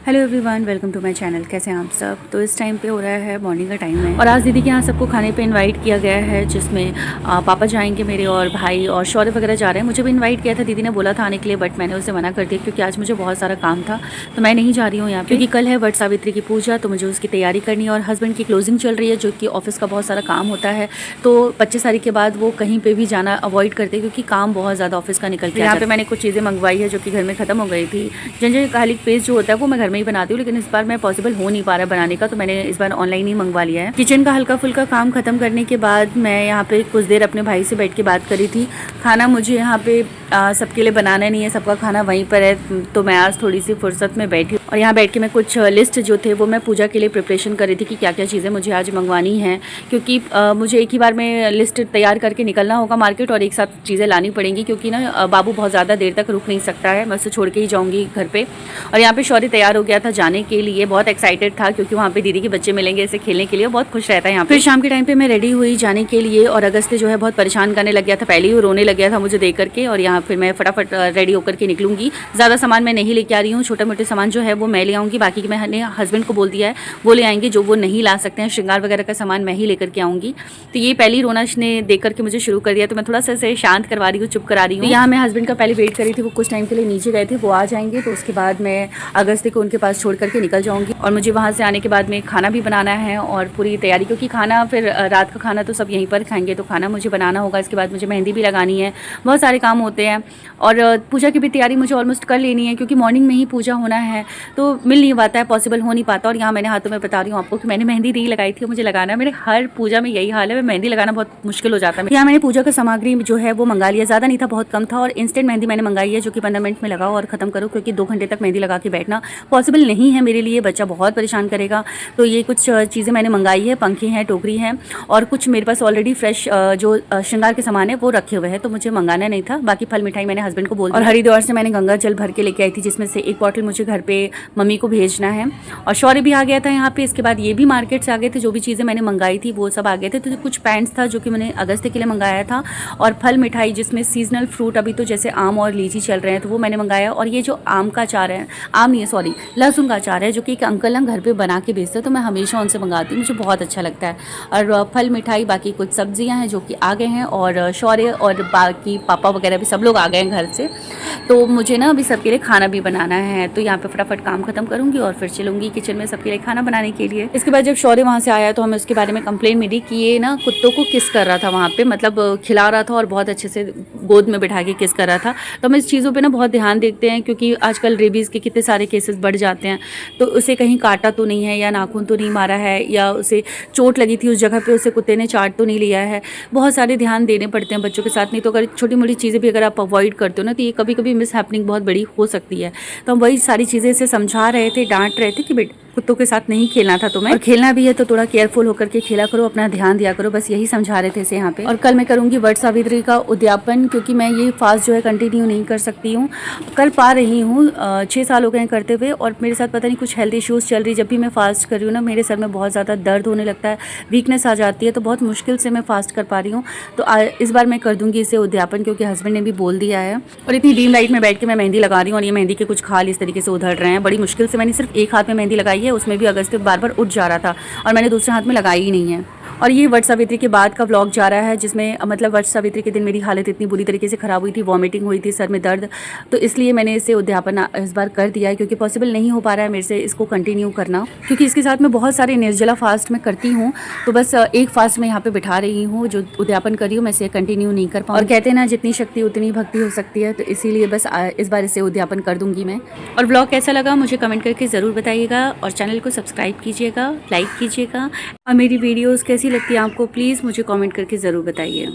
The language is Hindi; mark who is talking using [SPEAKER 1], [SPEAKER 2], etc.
[SPEAKER 1] Hello everyone, welcome to my channel. कैसे हैं आप सब। तो इस टाइम पे हो रहा है मॉर्निंग का टाइम है और आज दीदी के यहाँ सबको खाने पे इनवाइट किया गया है, जिसमें पापा जाएंगे मेरे और भाई और शौर्य वगैरह जा रहे हैं। मुझे भी इनवाइट किया था, दीदी ने बोला था आने के लिए, बट मैंने उसे मना कर दिया क्योंकि आज मुझे बहुत सारा काम था, तो मैं नहीं जा रही हूँ यहाँ पे। क्योंकि कल है वट सावित्री की पूजा, तो मुझे उसकी तैयारी करनी है और हस्बैंड की क्लोजिंग चल रही है, जो कि ऑफिस का बहुत सारा काम होता है। तो 25 तारीख के बाद वो कहीं पर भी जाना अवॉइड करते हैं क्योंकि काम बहुत ज़्यादा ऑफिस का निकल के। यहाँ पे मैंने कुछ चीज़ें मंगवाई है जो कि घर में ख़त्म हो गई थी। जंजर गार्लिक पेस्ट जो होता है वो मैं घर में ही बनाती हूँ, लेकिन इस बार मैं पॉसिबल हो नहीं पा रहा है बनाने का, तो मैंने इस बार ऑनलाइन ही मंगवा लिया है। किचन का हल्का फुल्का काम खत्म करने के बाद मैं यहाँ पे कुछ देर अपने भाई से बैठ के बात करी थी। खाना मुझे यहाँ पे सबके लिए बनाना नहीं है, सबका खाना वहीं पर है, तो मैं आज थोड़ी सी फुर्सत में बैठी और यहाँ बैठ के मैं कुछ लिस्ट जो थे वो मैं पूजा के लिए प्रिपरेशन कर रही थी कि क्या क्या चीज़ें मुझे आज मंगवानी है, क्योंकि मुझे एक ही बार में लिस्ट तैयार करके निकलना होगा मार्केट और एक साथ चीज़ें लानी पड़ेंगी, क्योंकि ना बाबू बहुत ज़्यादा देर तक रुक नहीं सकता है, मैं उसे छोड़ के ही जाऊँगी घर पर। और यहाँ पर शौर्य तैयार हो गया था जाने के लिए, बहुत एक्साइटेड था क्योंकि वहाँ पे दीदी के बच्चे मिलेंगे, इसे खेलने के लिए बहुत खुश रहता है यहाँ पे। फिर शाम के टाइम पे मैं रेडी हुई जाने के लिए और अगस्त्य जो है बहुत परेशान करने लग गया था, पहले ही वो रोने लग गया था मुझे देख करके। और यहाँ फिर मैं फटाफट रेडी होकर के निकलूंगी। ज़्यादा सामान मैं नहीं लेके आ रही हूँ, छोटे मोटे सामान जो है वो मैं ले आऊँगी, बाकी मैंने हस्बैंड को बोल दिया है वो ले आएंगे, जो वो नहीं ला सकते हैं श्रृंगार वगैरह का सामान मैं ही लेकर के आऊँगी। तो ये पहली रोना ने देख करके मुझे शुरू कर दिया, तो मैं थोड़ा सा इसे शांत करवा रही हूँ, चुप करा रही हूँ। यहाँ मैं हस्बैंड का पहले वेट करी थी, वो कुछ टाइम के लिए नीचे गए थे, वो आ जाएंगे तो उसके बाद मैं अगस्त्य को उनके पास छोड़ करके निकल जाऊँगी। और मुझे वहाँ से आने के बाद में खाना भी बनाना है और पूरी तैयारी, क्योंकि खाना फिर रात का खाना तो सब यहीं पर खाएंगे, तो खाना मुझे बनाना होगा। इसके बाद मुझे मेहंदी भी लगानी है, बहुत सारे काम होते हैं और पूजा की भी तैयारी मुझे ऑलमोस्ट कर लेनी है, क्योंकि मॉर्निंग में ही पूजा होना है तो मिल नहीं पाता है, पॉसिबल हो नहीं पाता। और यहाँ मैंने हाथों में बता रही हूँ आपको कि मैंने मेहंदी नहीं लगाई थी, मुझे लगाना है। मेरे हर पूजा में यही हाल है, मेहंदी लगाना बहुत मुश्किल हो जाता है। यहाँ मैंने पूजा का सामग्री जो है वो मंगा लिया, ज़्यादा नहीं था, बहुत कम था, और इंस्टेंट मेहंदी मैंने मंगाई है जो कि 15 मिनट में लगाओ और ख़त्म करो, क्योंकि 2 घंटे तक मेहंदी लगा के बैठना पॉसिबल नहीं है मेरे लिए, बच्चा बहुत परेशान करेगा। तो ये कुछ चीज़ें मैंने मंगाई है, पंखे हैं, टोकरी हैं, और कुछ मेरे पास ऑलरेडी फ्रेश जो श्रृंगार के सामान है वो रखे हुए हैं, तो मुझे मंगाना नहीं था। बाकी फल मिठाई मैंने हस्बैंड को बोल दिया। और हरिद्वार से मैंने गंगा जल भर के लेके आई थी, जिसमें से एक बॉटल मुझे घर पे मम्मी को भेजना है। और शौर्य भी आ गया था यहाँ पे। इसके बाद ये भी मार्केट से आ गए थे, जो भी चीज़ें मैंने मंगाई थी वो सब आ गए थे। तो कुछ पैंट्स था जो कि मैंने अगस्त के लिए मंगाया था, और फल मिठाई जिसमें सीजनल फ्रूट अभी तो जैसे आम और लीची चल रहे हैं तो वो मैंने मंगाया। और ये जो आम का अचार है, आम नहीं है सॉरी, लहसुन का अचार है, जो कि एक अंकल ना घर पे बना के बेचते हैं, तो मैं हमेशा उनसे मंगाती हूँ, मुझे बहुत अच्छा लगता है। और फल मिठाई, बाकी कुछ सब्जियां हैं जो कि आ गए हैं, और शौर्य और बाकी पापा वगैरह भी सब लोग आ गए हैं घर से। तो मुझे ना अभी सबके लिए खाना भी बनाना है, तो यहाँ पे फटाफट काम खत्म करूँगी और फिर चलूँगी किचन में सबके लिए खाना बनाने के लिए। इसके बाद जब शौर्य वहाँ से आया तो हमें उसके बारे में कंप्लेन मिली कि ये ना कुत्तों को किस कर रहा था वहाँ पे, मतलब खिला रहा था और बहुत अच्छे से गोद में बिठा के किस कर रहा था। तो हम इस चीज़ों पर ना बहुत ध्यान देखते हैं, क्योंकि आजकल रेबीज़ के कितने सारे केसेस बढ़ जाते हैं। तो उसे कहीं काटा तो नहीं है, या नाखून तो नहीं मारा है, या उसे चोट लगी थी उस जगह पे उसे कुत्ते ने चाट तो नहीं लिया है। बहुत सारे ध्यान देने पड़ते हैं बच्चों के साथ, नहीं तो अगर छोटी मोटी चीज़ें भी अगर आप अवॉइड करते हो ना, तो ये कभी कभी मिस हैपनिंग बहुत बड़ी हो सकती है। तो हम वही सारी चीज़ें इसे समझा रहे थे, डांट रहे थे कि बेटा कुत्तों के साथ नहीं खेलना था तुम्हें, और खेलना भी है तो थोड़ा केयरफुल होकर के खेला करो, अपना ध्यान दिया करो, बस यही समझा रहे थे इसे यहाँ पे। और कल मैं करूँगी वट सावित्री का उद्यापन, क्योंकि मैं ये फास्ट जो है कंटिन्यू नहीं कर सकती हूँ, कर पा रही हूँ। 6 साल हो गए हैं करते हुए, और मेरे साथ पता नहीं कुछ हेल्थ इश्यूज़ चल रही। जब भी मैं फास्ट कर रही हूँ ना, मेरे सर में बहुत ज़्यादा दर्द होने लगता है, वीकनेस आ जाती है, तो बहुत मुश्किल से मैं फास्ट कर पा रही हूँ। तो इस बार मैं कर दूँगी इसे उद्यापन, क्योंकि हस्बैंड ने भी बोल दिया है। और इतनी डीम लाइट में बैठ के मैं मेहंदी लगा रही हूँ, और ये मेहंदी के कुछ खाल इस तरीके से उधड़ रहे हैं, बड़ी मुश्किल से। मैंने सिर्फ एक हाथ में मेहंदी लगाई है, उसमें भी अगस्त बार बार उठ जा रहा था, और मैंने दूसरे हाथ में लगाई ही नहीं है। और ये वट सावित्री के बाद का व्लॉग जा रहा है, जिसमें मतलब वट सावित्री के दिन मेरी हालत इतनी बुरी तरीके से ख़राब हुई थी, वॉमिटिंग हुई थी, सर में दर्द, तो इसलिए मैंने इसे उद्यापन इस बार कर दिया है, क्योंकि पॉसिबल नहीं हो पा रहा है मेरे से इसको कंटिन्यू करना, क्योंकि इसके साथ मैं बहुत सारे निर्जला फास्ट में करती हूँ। तो बस एक फास्ट में यहाँ पे बिठा रही हूँ, जो उद्यापन कर रही हूँ मैं इसे कंटिन्यू नहीं कर पाऊँ। और कहते हैं ना, जितनी शक्ति उतनी भक्ति हो सकती है, तो इसीलिए बस इस बार इसे उद्यापन कर दूँगी मैं। और व्लॉग कैसा लगा मुझे कमेंट करके ज़रूर बताइएगा, और चैनल को सब्सक्राइब कीजिएगा, लाइक कीजिएगा, और मेरी वीडियोज़ कैसी लगती है आपको प्लीज़ मुझे कमेंट करके ज़रूर बताइए।